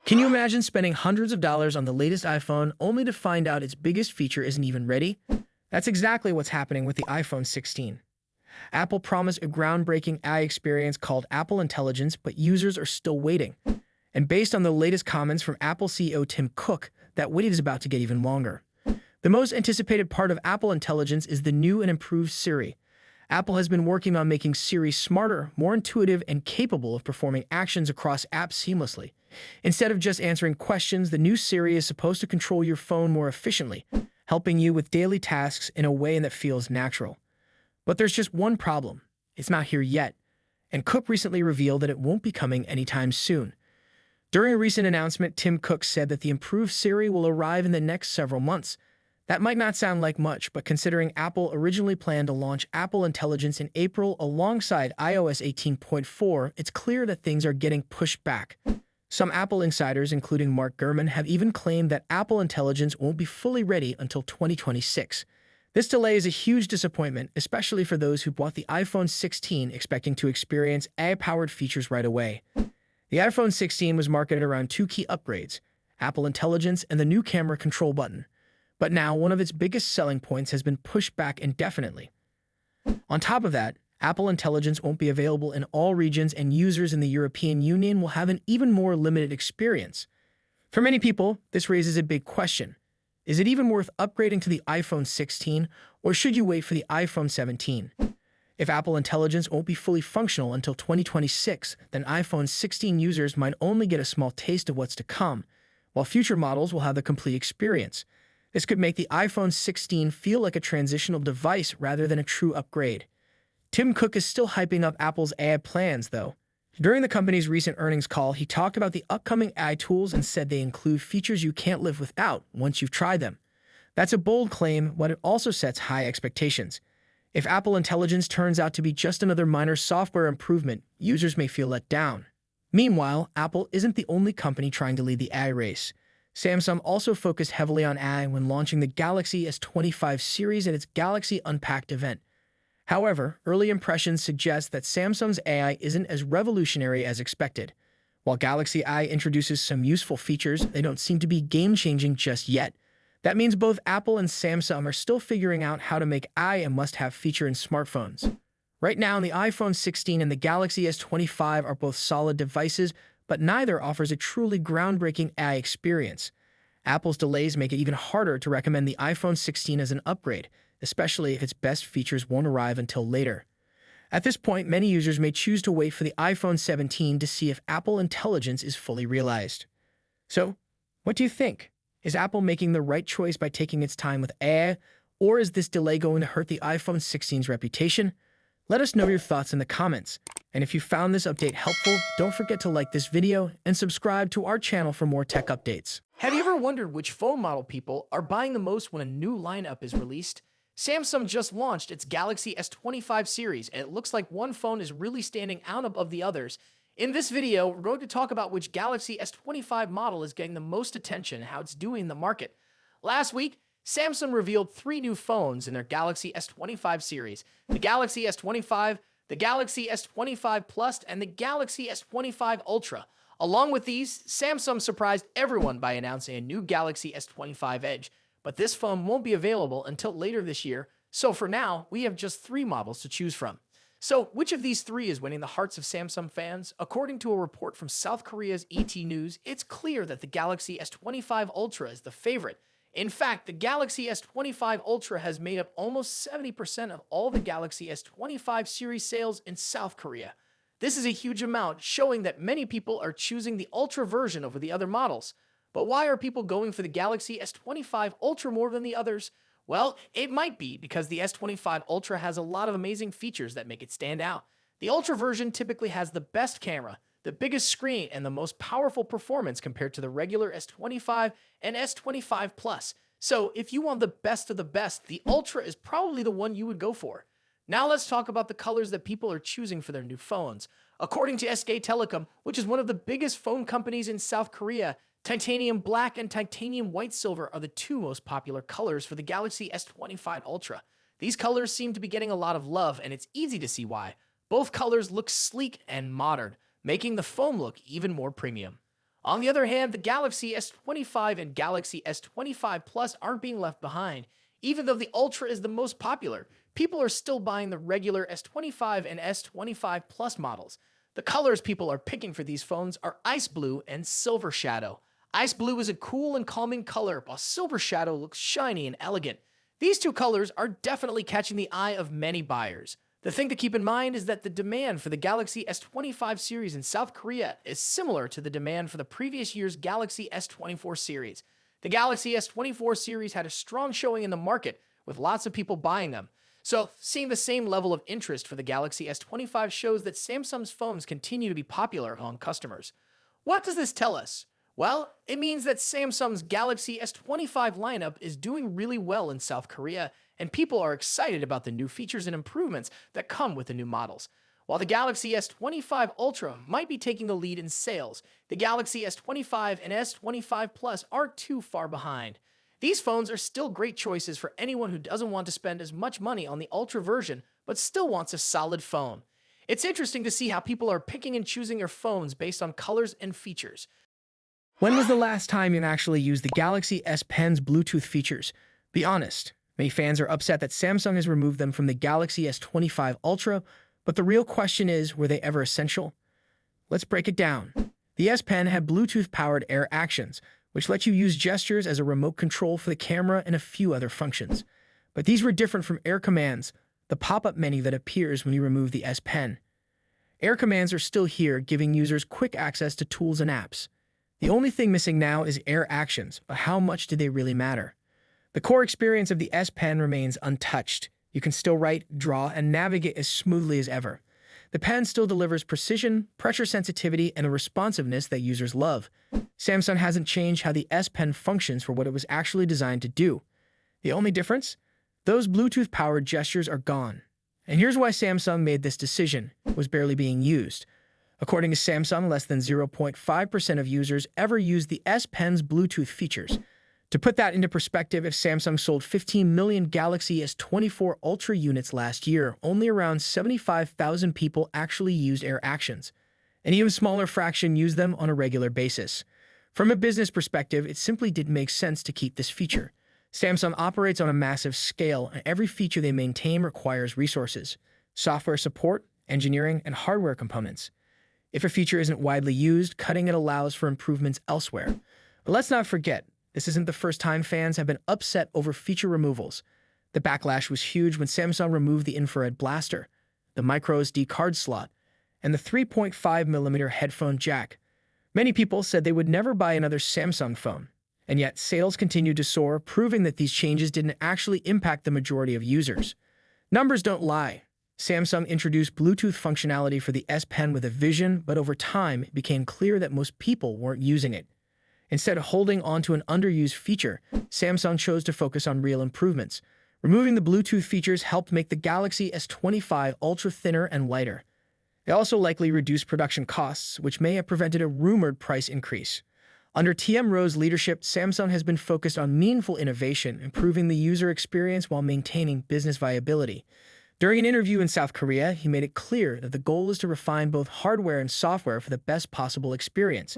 Can you imagine spending hundreds of dollars on the latest iPhone only to find out its biggest feature isn't even ready? That's exactly what's happening with the iPhone 16. Apple promised a groundbreaking AI experience called Apple Intelligence, but users are still waiting. And based on the latest comments from Apple CEO Tim Cook, that wait is about to get even longer. The most anticipated part of Apple Intelligence is the new and improved Siri. Apple has been working on making Siri smarter, more intuitive, and capable of performing actions across apps seamlessly. Instead of just answering questions, the new Siri is supposed to control your phone more efficiently, helping you with daily tasks in a way that feels natural. But there's just one problem. It's not here yet. And Cook recently revealed that it won't be coming anytime soon. During a recent announcement, Tim Cook said that the improved Siri will arrive in the next several months. That might not sound like much, but considering Apple originally planned to launch Apple Intelligence in April alongside iOS 18.4, it's clear that things are getting pushed back. Some Apple insiders, including Mark Gurman, have even claimed that Apple Intelligence won't be fully ready until 2026. This delay is a huge disappointment, especially for those who bought the iPhone 16 expecting to experience AI-powered features right away. The iPhone 16 was marketed around two key upgrades: Apple Intelligence and the new camera control button. But now, one of its biggest selling points has been pushed back indefinitely. On top of that, Apple Intelligence won't be available in all regions, and users in the European Union will have an even more limited experience. For many people, this raises a big question. Is it even worth upgrading to the iPhone 16, or should you wait for the iPhone 17? If Apple Intelligence won't be fully functional until 2026, then iPhone 16 users might only get a small taste of what's to come, while future models will have the complete experience. This could make the iPhone 16 feel like a transitional device rather than a true upgrade. Tim Cook is still hyping up Apple's AI plans, though. During the company's recent earnings call, he talked about the upcoming AI tools and said they include features you can't live without once you've tried them. That's a bold claim, but it also sets high expectations. If Apple Intelligence turns out to be just another minor software improvement, users may feel let down. Meanwhile, Apple isn't the only company trying to lead the AI race. Samsung also focused heavily on AI when launching the Galaxy S25 series at its Galaxy Unpacked event. However, early impressions suggest that Samsung's AI isn't as revolutionary as expected. While Galaxy I introduces some useful features, they don't seem to be game-changing just yet. That means both Apple and Samsung are still figuring out how to make AI a must-have feature in smartphones. Right now, the iPhone 16 and the Galaxy S25 are both solid devices, but neither offers a truly groundbreaking AI experience. Apple's delays make it even harder to recommend the iPhone 16 as an upgrade, especially if its best features won't arrive until later. At this point, many users may choose to wait for the iPhone 17 to see if Apple Intelligence is fully realized. So, what do you think? Is Apple making the right choice by taking its time with AI, or is this delay going to hurt the iPhone 16's reputation? Let us know your thoughts in the comments. And if you found this update helpful, don't forget to like this video and subscribe to our channel for more tech updates. Have you ever wondered which phone model people are buying the most when a new lineup is released? Samsung just launched its Galaxy S25 series, and it looks like one phone is really standing out above the others. In this video, we're going to talk about which Galaxy S25 model is getting the most attention and how it's doing in the market. Last week, Samsung revealed 3 new phones in their Galaxy S25 series: the Galaxy S25, the Galaxy S25 Plus, and the Galaxy S25 Ultra. Along with these, Samsung surprised everyone by announcing a new Galaxy S25 Edge, but this phone won't be available until later this year, so for now, we have just 3 models to choose from. So, which of these 3 is winning the hearts of Samsung fans? According to a report from South Korea's ET News, it's clear that the Galaxy S25 Ultra is the favorite. In fact, the Galaxy S25 Ultra has made up almost 70% of all the Galaxy S25 series sales in South Korea. This is a huge amount, showing that many people are choosing the Ultra version over the other models. But why are people going for the Galaxy S25 Ultra more than the others? Well, it might be because the S25 Ultra has a lot of amazing features that make it stand out. The Ultra version typically has the best camera, the biggest screen, and the most powerful performance compared to the regular S25 and S25 Plus. So if you want the best of the best, the Ultra is probably the one you would go for. Now let's talk about the colors that people are choosing for their new phones. According to SK Telecom, which is one of the biggest phone companies in South Korea, titanium black and titanium white silver are the 2 most popular colors for the Galaxy S25 Ultra. These colors seem to be getting a lot of love, and it's easy to see why. Both colors look sleek and modern, making the phone look even more premium. On the other hand, the Galaxy S25 and Galaxy S25 Plus aren't being left behind. Even though the Ultra is the most popular, people are still buying the regular S25 and S25 Plus models. The colors people are picking for these phones are Ice Blue and Silver Shadow. Ice Blue is a cool and calming color, while Silver Shadow looks shiny and elegant. These two colors are definitely catching the eye of many buyers. The thing to keep in mind is that the demand for the Galaxy S25 series in South Korea is similar to the demand for the previous year's Galaxy S24 series. The Galaxy S24 series had a strong showing in the market, with lots of people buying them. So, seeing the same level of interest for the Galaxy S25 shows that Samsung's phones continue to be popular among customers. What does this tell us? Well, it means that Samsung's Galaxy S25 lineup is doing really well in South Korea, and people are excited about the new features and improvements that come with the new models. While the Galaxy S25 Ultra might be taking the lead in sales, the Galaxy S25 and S25 Plus aren't too far behind. These phones are still great choices for anyone who doesn't want to spend as much money on the Ultra version, but still wants a solid phone. It's interesting to see how people are picking and choosing their phones based on colors and features. When was the last time you actually used the Galaxy S Pen's Bluetooth features? Be honest. Many fans are upset that Samsung has removed them from the Galaxy S25 Ultra, but the real question is, were they ever essential? Let's break it down. The S Pen had Bluetooth-powered Air Actions, which let you use gestures as a remote control for the camera and a few other functions. But these were different from Air Commands, the pop-up menu that appears when you remove the S Pen. Air Commands are still here, giving users quick access to tools and apps. The only thing missing now is Air Actions, but how much do they really matter? The core experience of the S Pen remains untouched. You can still write, draw, and navigate as smoothly as ever. The pen still delivers precision, pressure sensitivity, and a responsiveness that users love. Samsung hasn't changed how the S Pen functions for what it was actually designed to do. The only difference? Those Bluetooth-powered gestures are gone. And here's why Samsung made this decision. It was barely being used. According to Samsung, less than 0.5% of users ever used the S Pen's Bluetooth features. To put that into perspective, if Samsung sold 15 million Galaxy S24 Ultra units last year, only around 75,000 people actually used Air Actions. An even smaller fraction used them on a regular basis. From a business perspective, it simply didn't make sense to keep this feature. Samsung operates on a massive scale, and every feature they maintain requires resources, software support, engineering, and hardware components. If a feature isn't widely used, cutting it allows for improvements elsewhere. But let's not forget, this isn't the first time fans have been upset over feature removals. The backlash was huge when Samsung removed the infrared blaster, the microSD card slot, and the 3.5mm headphone jack. Many people said they would never buy another Samsung phone, and yet sales continued to soar, proving that these changes didn't actually impact the majority of users. Numbers don't lie. Samsung introduced Bluetooth functionality for the S Pen with a vision, but over time, it became clear that most people weren't using it. Instead of holding onto an underused feature, Samsung chose to focus on real improvements. Removing the Bluetooth features helped make the Galaxy S25 Ultra thinner and lighter. They also likely reduced production costs, which may have prevented a rumored price increase. Under TM Ro's leadership, Samsung has been focused on meaningful innovation, improving the user experience while maintaining business viability. During an interview in South Korea, he made it clear that the goal is to refine both hardware and software for the best possible experience.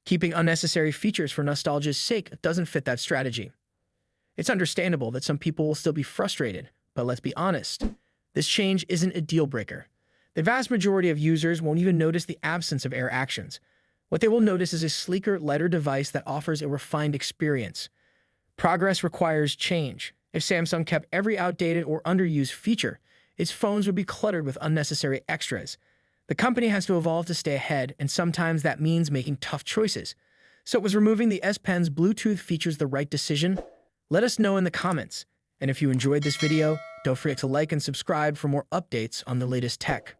Keeping unnecessary features for nostalgia's sake doesn't fit that strategy. It's understandable that some people will still be frustrated, but let's be honest, this change isn't a deal breaker. The vast majority of users won't even notice the absence of Air Actions. What they will notice is a sleeker, lighter device that offers a refined experience. Progress requires change. If Samsung kept every outdated or underused feature, its phones would be cluttered with unnecessary extras. The company has to evolve to stay ahead, and sometimes that means making tough choices. So was removing the S Pen's Bluetooth features the right decision? Let us know in the comments. And if you enjoyed this video, don't forget to like and subscribe for more updates on the latest tech.